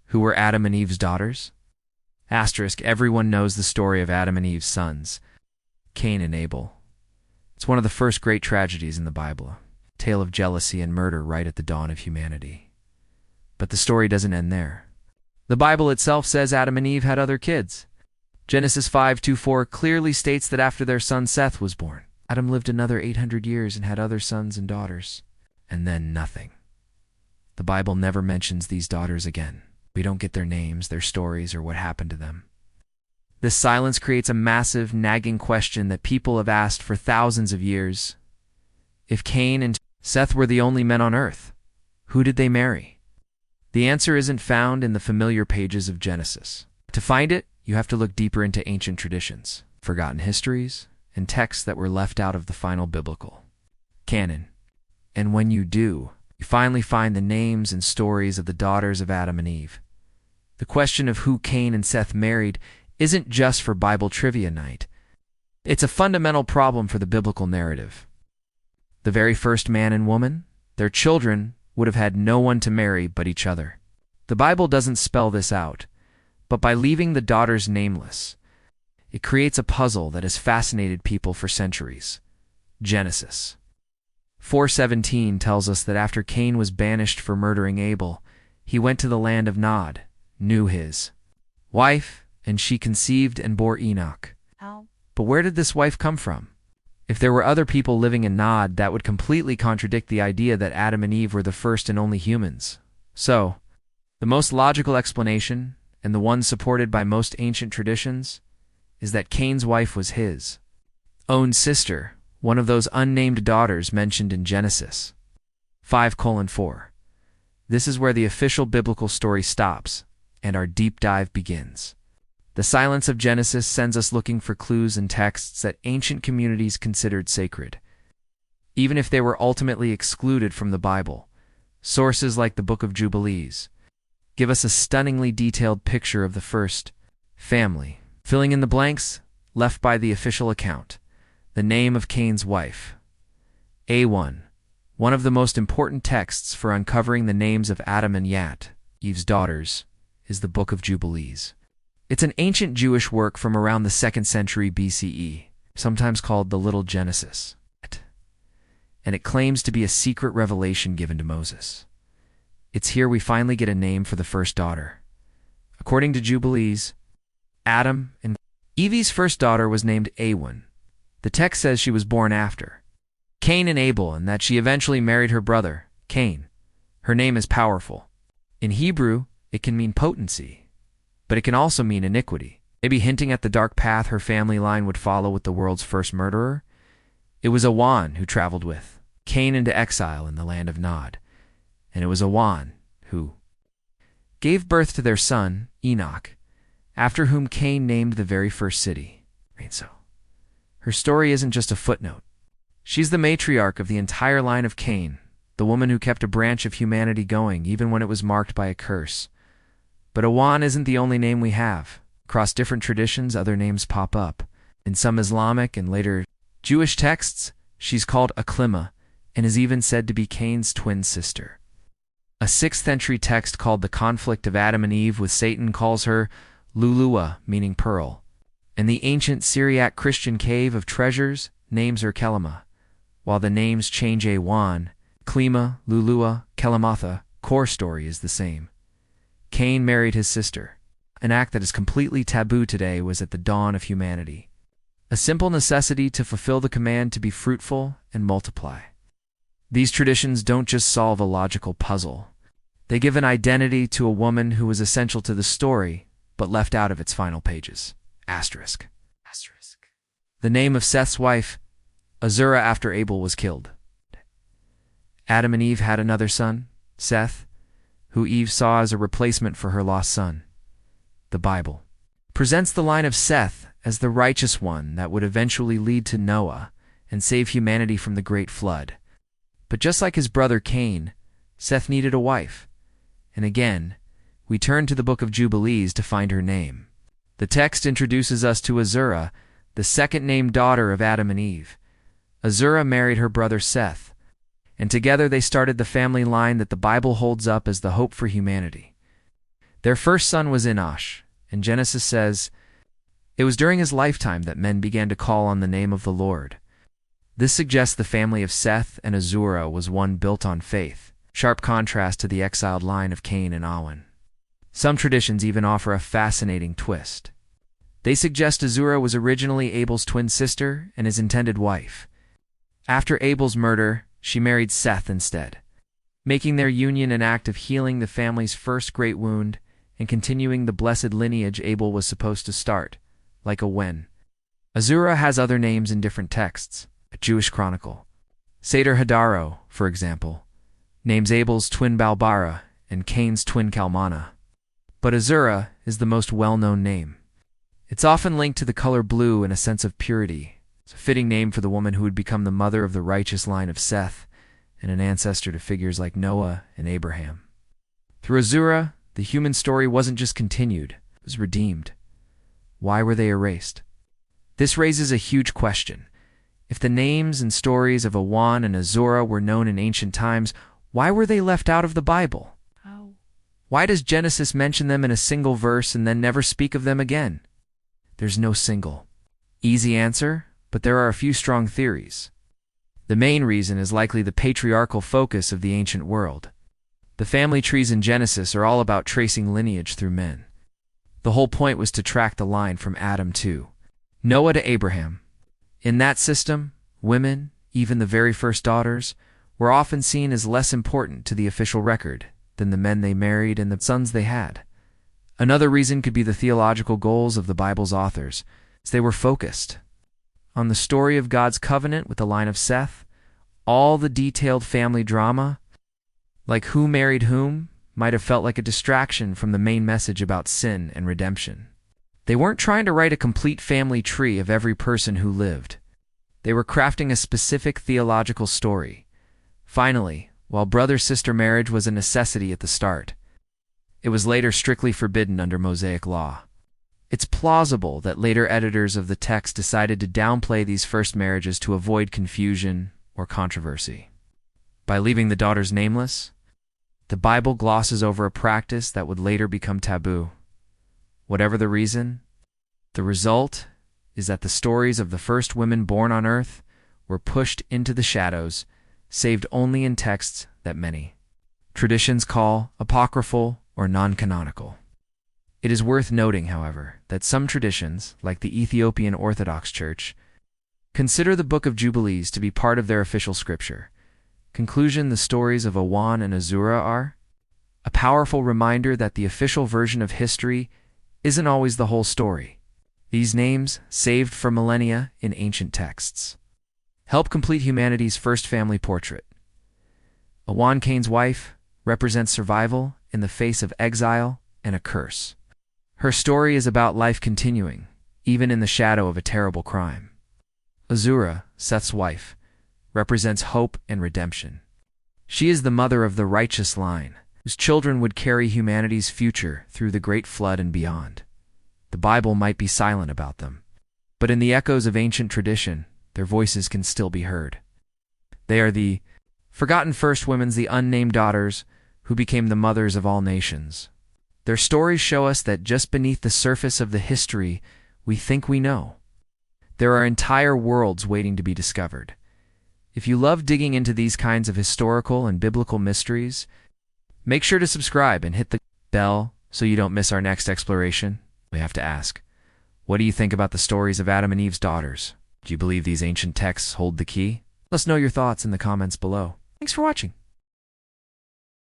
Who were Adam and Eve's daughters? Asterisk, everyone knows the story of Adam and Eve's sons, Cain and Abel. It's one of the first great tragedies in the Bible, a tale of jealousy and murder right at the dawn of humanity. But the story doesn't end there. The Bible itself says Adam and Eve had other kids. Genesis 5:2-4 clearly states that after their son Seth was born, Adam lived another 800 years and had other sons and daughters. And then nothing. The Bible never mentions these daughters again. We don't get their names, their stories, or what happened to them. This silence creates a massive, nagging question that people have asked for thousands of years. If Cain and Seth were the only men on earth, who did they marry? The answer isn't found in the familiar pages of Genesis. To find it, you have to look deeper into ancient traditions, forgotten histories, and texts that were left out of the final biblical canon. And when you do, you finally find the names and stories of the daughters of Adam and Eve. The question of who Cain and Seth married isn't just for Bible trivia night. It's a fundamental problem for the biblical narrative. The very first man and woman, their children, would have had no one to marry but each other. The Bible doesn't spell this out, but by leaving the daughters nameless, it creates a puzzle that has fascinated people for centuries. Genesis 4:17 tells us that after Cain was banished for murdering Abel, he went to the land of Nod, knew his wife, and she conceived and bore Enoch. But where did this wife come from? If there were other people living in Nod, that would completely contradict the idea that Adam and Eve were the first and only humans. So, the most logical explanation, and the one supported by most ancient traditions, is that Cain's wife was his own sister, one of those unnamed daughters mentioned in Genesis 5:4. This is where the official biblical story stops, and our deep dive begins. The silence of Genesis sends us looking for clues and texts that ancient communities considered sacred. Even if they were ultimately excluded from the Bible, sources like the Book of Jubilees give us a stunningly detailed picture of the first family, filling in the blanks left by the official account. The name of Cain's wife. A1. One of the most important texts for uncovering the names of Adam and Yat, Eve's daughters, is the Book of Jubilees. It's an ancient Jewish work from around the 2nd century BCE, sometimes called the Little Genesis, and it claims to be a secret revelation given to Moses. It's here we finally get a name for the first daughter. According to Jubilees, Adam and Eve's first daughter was named Awan. The text says she was born after Cain and Abel and that she eventually married her brother, Cain. Her name is powerful. In Hebrew, it can mean potency, but it can also mean iniquity, maybe hinting at the dark path her family line would follow with the world's first murderer. It was Awan who traveled with Cain into exile in the land of Nod, and it was Awan who gave birth to their son, Enoch, after whom Cain named the very first city. So, her story isn't just a footnote. She's the matriarch of the entire line of Cain, the woman who kept a branch of humanity going even when it was marked by a curse. But Awan isn't the only name we have. Across different traditions, other names pop up. In some Islamic and later Jewish texts, she's called Aklima and is even said to be Cain's twin sister. A 6th century text called The Conflict of Adam and Eve with Satan calls her Lulua, meaning pearl, and the ancient Syriac Christian Cave of Treasures names her Kelima. While the names change, Awan, Klima, Lulua, Kelamatha, core story is the same. Cain married his sister. An act that is completely taboo today was at the dawn of humanity. A simple necessity to fulfill the command to be fruitful and multiply. These traditions don't just solve a logical puzzle. They give an identity to a woman who was essential to the story, but left out of its final pages. Asterisk. The name of Seth's wife, Azurah, after Abel was killed. Adam and Eve had another son, Seth, who Eve saw as a replacement for her lost son. The Bible presents the line of Seth as the righteous one that would eventually lead to Noah and save humanity from the great flood. But just like his brother Cain, Seth needed a wife. And again, we turn to the Book of Jubilees to find her name. The text introduces us to Azurah, the second-named daughter of Adam and Eve. Azurah married her brother Seth, and together they started the family line that the Bible holds up as the hope for humanity. Their first son was Enosh, and Genesis says, "It was during his lifetime that men began to call on the name of the Lord." This suggests the family of Seth and Azurah was one built on faith, sharp contrast to the exiled line of Cain and Abel. Some traditions even offer a fascinating twist. They suggest Azurah was originally Abel's twin sister and his intended wife. After Abel's murder, she married Seth instead, making their union an act of healing the family's first great wound and continuing the blessed lineage Abel was supposed to start, like a wen. Azurah has other names in different texts. A Jewish chronicle, Seder Hadaro, for example, names Abel's twin Balbara and Cain's twin Kalmana. But Azurah is the most well-known name. It's often linked to the color blue and a sense of purity. It's a fitting name for the woman who would become the mother of the righteous line of Seth and an ancestor to figures like Noah and Abraham. Through Azurah, the human story wasn't just continued, it was redeemed. Why were they erased? This raises a huge question. If the names and stories of Awan and Azurah were known in ancient times, why were they left out of the Bible? How? Why does Genesis mention them in a single verse and then never speak of them again? There's no single easy answer, but there are a few strong theories. The main reason is likely the patriarchal focus of the ancient world. The family trees in Genesis are all about tracing lineage through men. The whole point was to track the line from Adam to Noah to Abraham. In that system, women, even the very first daughters, were often seen as less important to the official record than the men they married and the sons they had. Another reason could be the theological goals of the Bible's authors, as they were focused on the story of God's covenant with the line of Seth. All the detailed family drama, like who married whom, might have felt like a distraction from the main message about sin and redemption. They weren't trying to write a complete family tree of every person who lived. They were crafting a specific theological story. Finally, while brother-sister marriage was a necessity at the start, it was later strictly forbidden under Mosaic law. It's plausible that later editors of the text decided to downplay these first marriages to avoid confusion or controversy. By leaving the daughters nameless, the Bible glosses over a practice that would later become taboo. Whatever the reason, the result is that the stories of the first women born on earth were pushed into the shadows, saved only in texts that many traditions call apocryphal or non-canonical. It is worth noting, however, that some traditions, like the Ethiopian Orthodox Church, consider the Book of Jubilees to be part of their official scripture. Conclusion: the stories of Awan and Azurah are a powerful reminder that the official version of history isn't always the whole story. These names, saved for millennia in ancient texts, help complete humanity's first family portrait. Awan, Cain's wife, represents survival in the face of exile and a curse. Her story is about life continuing, even in the shadow of a terrible crime. Azurah, Seth's wife, represents hope and redemption. She is the mother of the righteous line, whose children would carry humanity's future through the great flood and beyond. The Bible might be silent about them, but in the echoes of ancient tradition, their voices can still be heard. They are the forgotten first women, the unnamed daughters, who became the mothers of all nations. Their stories show us that just beneath the surface of the history we think we know, there are entire worlds waiting to be discovered. If you love digging into these kinds of historical and biblical mysteries, make sure to subscribe and hit the bell so you don't miss our next exploration. We have to ask, what do you think about the stories of Adam and Eve's daughters? Do you believe these ancient texts hold the key? Let us know your thoughts in the comments below. Thanks for watching.